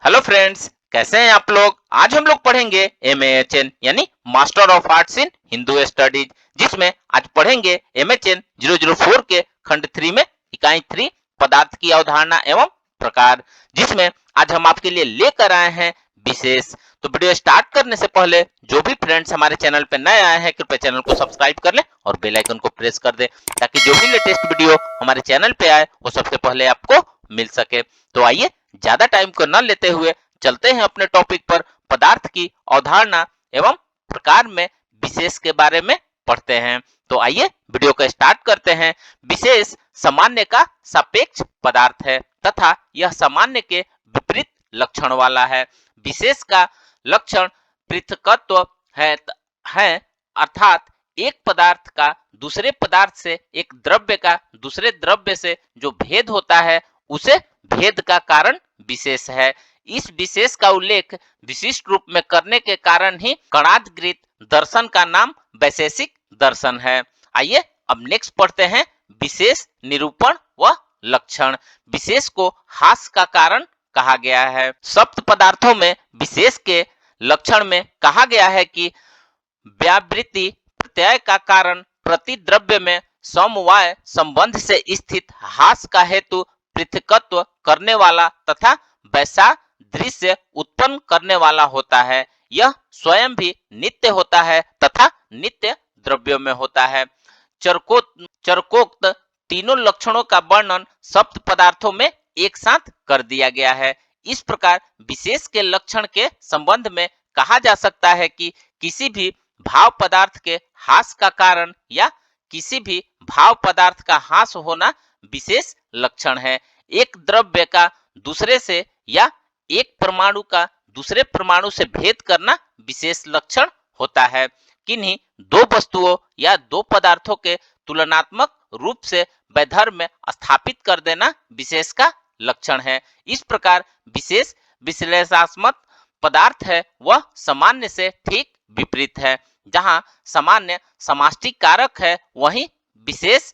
Hello friends, कैसे हैं आप लोग। आज हम लोग पढ़ेंगे MAHN यानी master of arts in Hindu studies, जिसमें आज पढ़ेंगे MHN 004 के खंड 3 में इकाई 3 पदार्थ की अवधारणा एवं प्रकार, जिसमें आज हम आपके लिए लेकर आए हैं विशेष। तो वीडियो स्टार्ट करने से पहले जो भी फ्रेंड्स हमारे चैनल पे नए आए हैं कृपया चैनल को सब्सक्राइब कर लें और बेल आइकन को प्रेस कर दें, ताकि जो भी लेटेस्ट वीडियो हमारे चैनल पे आए वो सबसे पहले आपको मिल सके। तो आइए ज्यादा टाइम को न लेते हुए चलते हैं अपने टॉपिक पर। पदार्थ की अवधारणा एवं प्रकार में विशेष के बारे में पढ़ते हैं। तो आइए वीडियो को स्टार्ट करते हैं। विशेष सामान्य का सापेक्ष पदार्थ है तथा यह सामान्य के विपरीत लक्षण वाला है। विशेष का लक्षण पृथकत्व है अर्थात एक पदार्थ का दूसरे पदार्थ से, एक द्रव्य का दूसरे द्रव्य से जो भेद होता है उसे भेद का कारण विशेष है। इस विशेष का उल्लेख विशिष्ट रूप में करने के कारण ही कणादकृत दर्शन का नाम वैशेषिक दर्शन है। आइए अब नेक्स्ट पढ़ते हैं विशेष निरूपण व लक्षण। विशेष को हास का कारण कहा गया है। सप्त पदार्थों में विशेष के लक्षण में कहा गया है कि व्यावृत्ति प्रत्यय का कारण प्रतिद्रव्य में समवाय संबंध से स्थित हास का हेतु पृथकत्व करने वाला तथा वैसा दृश्य उत्पन्न करने वाला होता है। यह स्वयं भी नित्य होता है तथा नित्य द्रव्यों में होता है। चरकोक्त तीनों लक्षणों का वर्णन सप्त पदार्थों में एक साथ कर दिया गया है। इस प्रकार विशेष के लक्षण के संबंध में कहा जा सकता है कि किसी भी भाव पदार्थ के हास का कारण या किसी भी भाव पदार्थ का हास होना विशेष लक्षण है। एक द्रव्य का दूसरे से या एक परमाणु का दूसरे परमाणु से भेद करना विशेष लक्षण होता है। किन्हीं दो वस्तुओं या दो पदार्थों के तुलनात्मक रूप से वैधर्म्य स्थापित कर देना विशेष का लक्षण है। इस प्रकार विशेष विश्लेषणात्मक पदार्थ है वह सामान्य से ठीक विपरीत है। जहाँ सामान्य समष्टि कारक है वहीं विशेष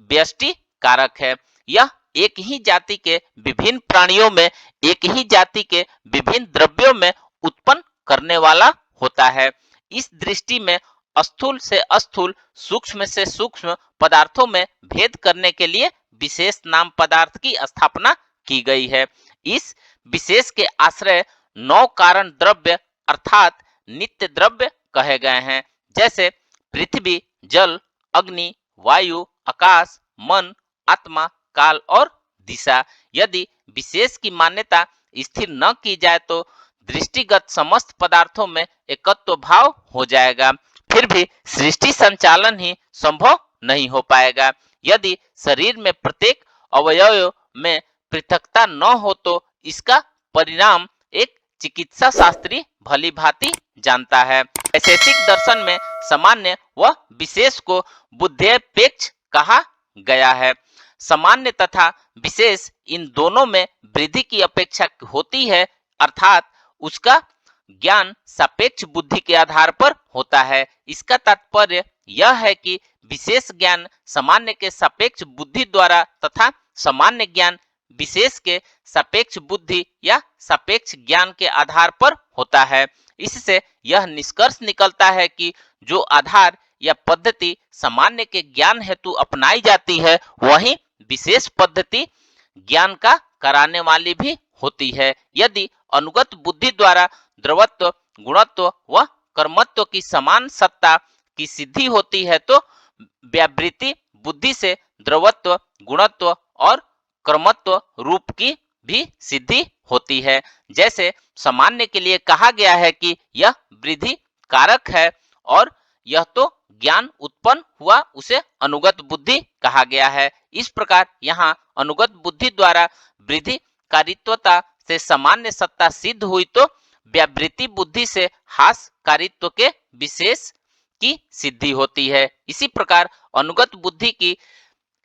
व्यष्टि कारक है। यह एक ही जाति के विभिन्न प्राणियों में एक ही जाति के विभिन्न द्रव्यों में उत्पन्न करने वाला होता है। इस दृष्टि में स्थूल से स्थूल, सूक्ष्म से सूक्ष्म पदार्थों में भेद करने के लिए विशेष नाम पदार्थ की स्थापना की गई है। इस विशेष के आश्रय 9 कारण द्रव्य अर्थात नित्य द्रव्य कहे गए हैं, जैसे पृथ्वी, जल, अग्नि, वायु, आकाश, मन, आत्मा, काल और दिशा। यदि विशेष की मान्यता स्थिर न की जाए तो दृष्टिगत समस्त पदार्थों में एकत्व भाव हो जाएगा, फिर भी सृष्टि संचालन ही संभव नहीं हो पाएगा। यदि शरीर में प्रत्येक अवयव में पृथकता न हो तो इसका परिणाम एक चिकित्सा शास्त्री भली भांति जानता है। वैशेषिक दर्शन में सामान्य व विशेष को बुद्ध्यपेक्ष कहा गया है। सामान्य तथा विशेष इन दोनों में वृद्धि की अपेक्षा होती है, अर्थात उसका ज्ञान सापेक्ष बुद्धि के आधार पर होता है। इसका तात्पर्य यह है कि विशेष ज्ञान सामान्य के सापेक्ष बुद्धि द्वारा तथा सामान्य ज्ञान विशेष के सापेक्ष बुद्धि या सापेक्ष ज्ञान के आधार पर होता है। इससे यह निष्कर्ष निकलता है कि जो आधार या पद्धति सामान्य के ज्ञान हेतु अपनाई जाती है वही विशेष पद्धति ज्ञान का कराने वाली भी होती है। यदि अनुगत बुद्धि द्वारा द्रवत्व, गुणत्व व कर्मत्व की समान सत्ता की सिद्धि होती है तो व्यावृत्ति बुद्धि से द्रवत्व, गुणत्व और कर्मत्व रूप की भी सिद्धि होती है। जैसे सामान्य के लिए कहा गया है कि यह वृद्धि कारक है और यह तो ज्ञान उत्पन्न हुआ उसे अनुगत बुद्धि कहा गया है। इस प्रकार यहाँ अनुगत बुद्धि द्वारा वृद्धि कारित्वता से सामान्य सत्ता सिद्ध हुई तो व्यावृत्ति बुद्धि से हास कारित्व के विशेष की सिद्धि होती है। इसी प्रकार अनुगत बुद्धि की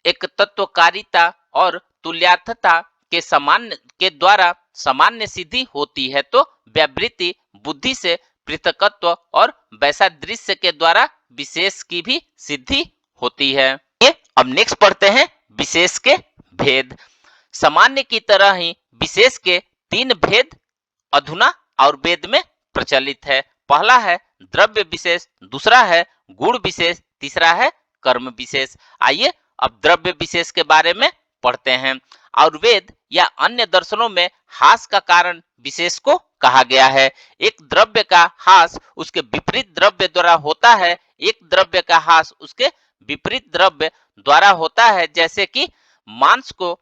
एक तत्वकारिता और तुल्यार्थता के सामान्य के द्वारा सामान्य सिद्धि होती है तो व्यावृत्ति बुद्धि से पृथकत्व और वैसा दृश्य के द्वारा विशेष की भी सिद्धि होती है। ये अब नेक्स्ट पढ़ते हैं विशेष के भेद। सामान्य की तरह ही विशेष के 3 भेद अधुना और वेद में प्रचलित है। पहला है द्रव्य विशेष, दूसरा है गुण विशेष, तीसरा है कर्म विशेष। आइए अब द्रव्य विशेष के बारे में पढ़ते हैं। आयुर्वेद या अन्य दर्शनों में हास का कारण विशेष को कहा गया है। एक द्रव्य का हास उसके विपरीत द्रव्य द्वारा होता है, एक द्रव्य का हास उसके विपरीत द्रव्य द्वारा होता है, जैसे कि मांस को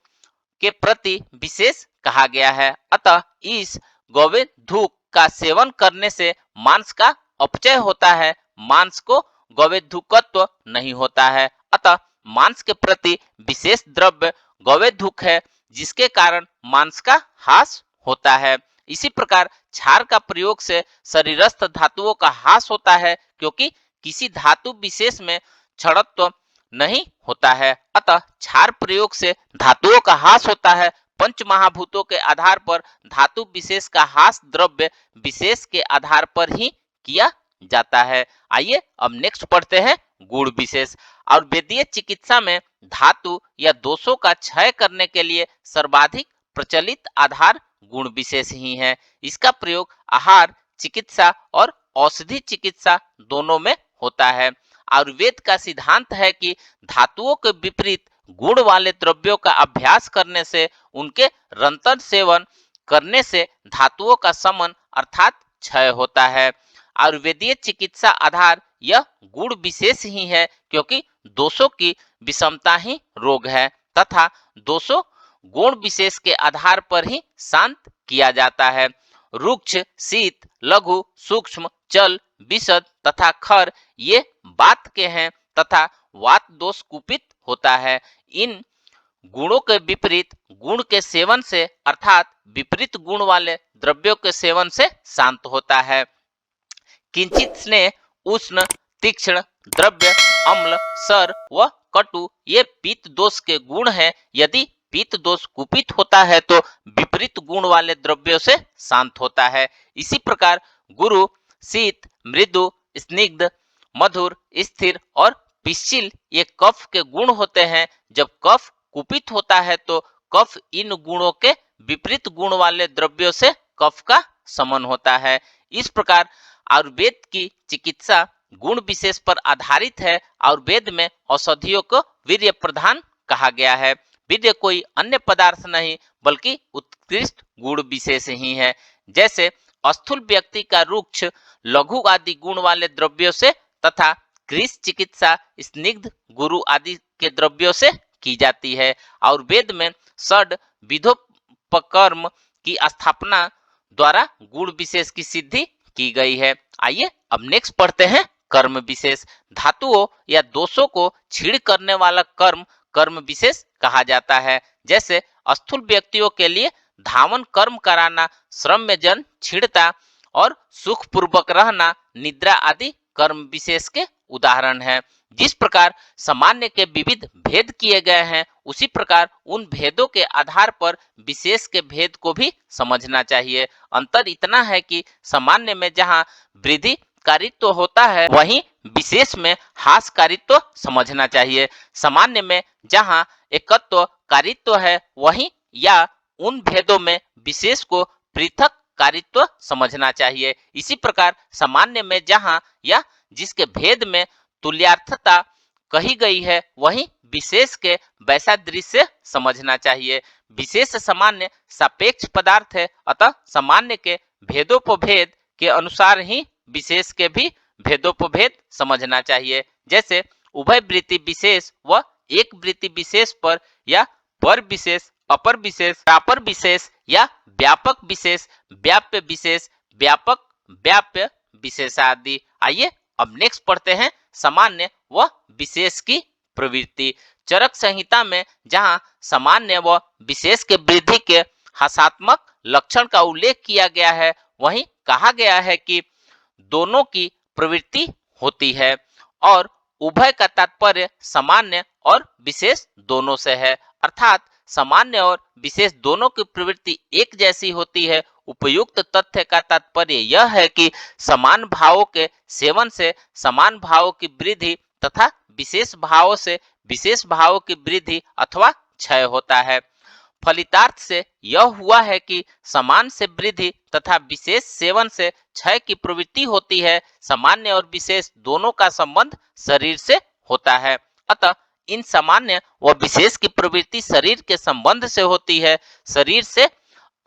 के प्रति विशेष कहा गया है। अतः इस गोवेधूक का सेवन करने से मांस का अपचय होता है, मांस को गोवेधूकत्व नहीं होता है। अतः मांस के प्रति विशेष द्रव्य गोवेधूक है, जिसके कारण मांस का ह्रास होता है। इसी प्रकार क्षार का प्रयोग से शरीरस्थ धातुओं का ह्रास होता है, क्योंकि किसी धातु विशेष में क्षणत्व नहीं होता है। अतः क्षार प्रयोग से धातुओं का ह्रास होता है। पंच महाभूतों के आधार पर धातु विशेष का ह्रास द्रव्य विशेष के आधार पर ही किया जाता है। आइए अब नेक्स्ट पढ़ते हैं गुण विशेष। और वैद्य चिकित्सा में धातु या दोषों का क्षय करने के लिए सर्वाधिक प्रचलित आधार गुण विशेष ही है। इसका प्रयोग आहार चिकित्सा और औषधि चिकित्सा दोनों में होता है। आयुर्वेद का सिद्धांत है कि धातुओं के विपरीत गुण वाले द्रव्यों का अभ्यास करने से, उनके निरंतर सेवन करने से धातुओं का समन अर्थात क्षय होता है। आयुर्वेदीय चिकित्सा आधार यह गुण विशेष ही है, क्योंकि दोषों की विषमता ही रोग है तथा दोषों गुण विशेष के आधार पर ही शांत किया जाता है। रुक्ष, शीत, लघु, सूक्ष्म, चल, विशद तथा खर ये वात के हैं तथा वात दोष कुपित होता है। इन गुणों के विपरीत गुण के सेवन से अर्थात विपरीत गुण वाले द्रव्यों के सेवन से शांत होता है। किंचित स्नेह, उष्ण, तीक्ष्ण, द्रव्य, अम्ल, सर व कटु ये पित्त दोष के गुण हैं। यदि पित्त दोष कुपित होता है तो विपरीत गुण वाले द्रव्यों से शांत होता है। इसी प्रकार गुरु, शीत, मृदु, स्निग्ध, मधुर, स्थिर और पिस्सिल ये कफ के गुण होते हैं। जब कफ कुपित होता है तो कफ इन गुणों के विपरीत गुण वाले द्रव्यों से कफ का समन होता है। इस प्रकार आयुर्वेद की चिकित्सा गुण विशेष पर आधारित है। आयुर्वेद में औषधियों को वीर्य प्रधान कहा गया है। वीर्य कोई अन्य पदार्थ नहीं बल्कि उत्कृष्ट गुण विशेष ही है। जैसे स्थूल व्यक्ति का रुक्ष, लघु आदि गुण वाले द्रव्यों से तथा कृषि चिकित्सा स्निग्ध, गुरु आदि के द्रव्यों से की जाती है। आयुर्वेद में षड विधोपकर्म की स्थापना द्वारा गुण विशेष की सिद्धि की गई है। आइए अब नेक्स्ट पढ़ते हैं कर्म विशेष। धातुओं या दोषों को छीड़ करने वाला कर्म कर्म विशेष कहा जाता है। जैसे स्थूल व्यक्तियों के लिए धावन कर्म कराना, श्रम में जन छीड़ता और सुख पूर्वक रहना, निद्रा आदि कर्म विशेष के उदाहरण है। जिस प्रकार सामान्य के विविध भेद किए गए हैं, उसी प्रकार उन भेदों के आधार पर विशेष के भेद को भी समझना चाहिए। अंतर इतना है कि सामान्य में जहाँ वृद्धि कारित्व होता है, वहीं विशेष में हास कारित्व समझना चाहिए। सामान्य में जहाँ एकत्व कारित्व है, वहीं या उन भेदों में विशेष को पृथक कारित्व समझना चाहिए। इसी प्रकार सामान्य में जहाँ या जिसके भेद में तुल्यार्थता कही गई है, वहीं विशेष के वैसा दृश्य समझना चाहिए। विशेष सामान्य सापेक्ष पदार्थ है, अतः सामान्य के भेदोपभेद के अनुसार ही विशेष के भी भेदोपभेद समझना चाहिए। जैसे उभय वृत्ति विशेष व एक वृत्ति विशेष पर या पर विशेष, अपर विशेष, व्यापर विशेष या व्यापक विशेष, व्याप्य विशेष, व्यापक व्याप्य विशेष आदि। आइए अब नेक्स्ट पढ़ते हैं सामान्य व विशेष की प्रवृत्ति। चरक संहिता में जहाँ सामान्य व विशेष के वृद्धि के हासात्मक लक्षण का उल्लेख किया गया है, वहीं कहा गया है कि दोनों की प्रवृत्ति होती है और उभय का तात्पर्य सामान्य और विशेष दोनों से है, अर्थात सामान्य और विशेष दोनों की प्रवृत्ति एक जैसी होती है। उपयुक्त तथ्य का तात्पर्य यह है कि समान भावों के सेवन से समान भावों की वृद्धि तथा विशेष भावों से विशेष भावों की वृद्धि अथवा क्षय होता है। फलितार्थ से यह हुआ है कि समान से वृद्धि तथा विशेष सेवन से क्षय की प्रवृत्ति होती है। सामान्य और विशेष दोनों का संबंध शरीर से होता है। अतः इन सामान्य व विशेष की प्रवृत्ति शरीर के संबंध से होती है। शरीर से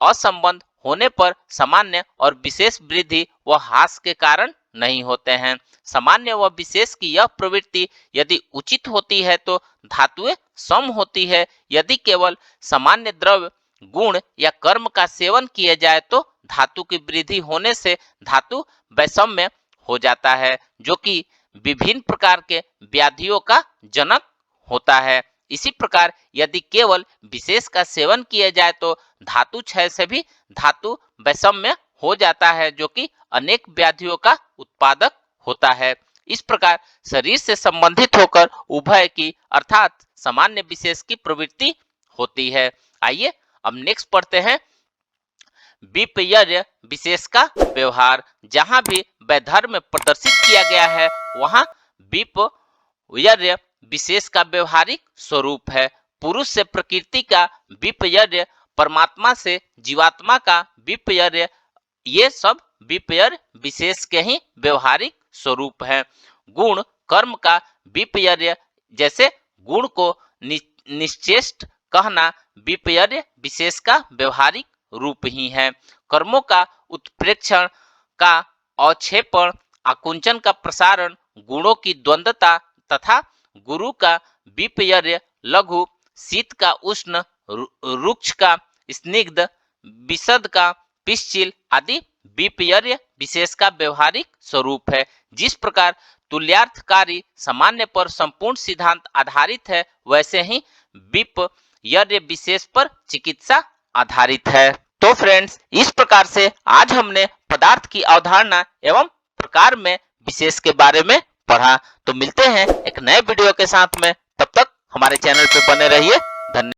असंबंध होने पर सामान्य और विशेष वृद्धि व ह्रास के कारण नहीं होते हैं। सामान्य व विशेष की यह प्रवृत्ति यदि उचित होती है तो धातुएं सम होती है। यदि केवल सामान्य द्रव्य गुण या कर्म का सेवन किया जाए तो धातु की वृद्धि होने से धातु वैषम्य हो जाता है, जो कि विभिन्न प्रकार के व्याधियों का जनक होता है। इसी प्रकार यदि केवल विशेष का सेवन किया जाए तो धातु क्षय से भी धातु वैषम्य हो जाता है, जो कि अनेक व्याधियों का उत्पादक होता है। इस प्रकार शरीर से संबंधित होकर उभय की अर्थात सामान्य विशेष की प्रवृत्ति होती है। आइए अब नेक्स्ट पढ़ते हैं विपर्य विशेष का व्यवहार। जहां भी वैधर्म प्रदर्शित किया गया है वहां विपर्य विशेष का व्यवहारिक स्वरूप है। पुरुष से प्रकृति का विपर्य, परमात्मा से जीवात्मा का विपर्य, ये सब विपर्य विशेष के ही व्यवहारिक स्वरूप है। गुण कर्म का विपर्य, जैसे गुण को निश्चेष्ट कहना विपर्य विशेष का व्यवहारिक रूप ही है। कर्मों का उत्प्रेक्षण का अवक्षेपण, आकुंचन का प्रसारण, गुणों की द्वंद्वता तथा गुरु का विपर्य, लघु शीत का उष्ण, रुक्ष का स्निग्ध, विशद का पिश्चिल आदि विपर्य विशेष का व्यवहारिक स्वरूप है। जिस प्रकार तुल्यार्थकारी सामान्य पर संपूर्ण सिद्धांत आधारित है, वैसे ही विपर्य विशेष पर चिकित्सा आधारित है। तो फ्रेंड्स, इस प्रकार से आज हमने पदार्थ की अवधारणा एवं प्रकार में विशेष के बारे में पढ़ा। तो मिलते हैं एक नए वीडियो के साथ में, तब तक हमारे चैनल पे बने रहिए। धन्यवाद।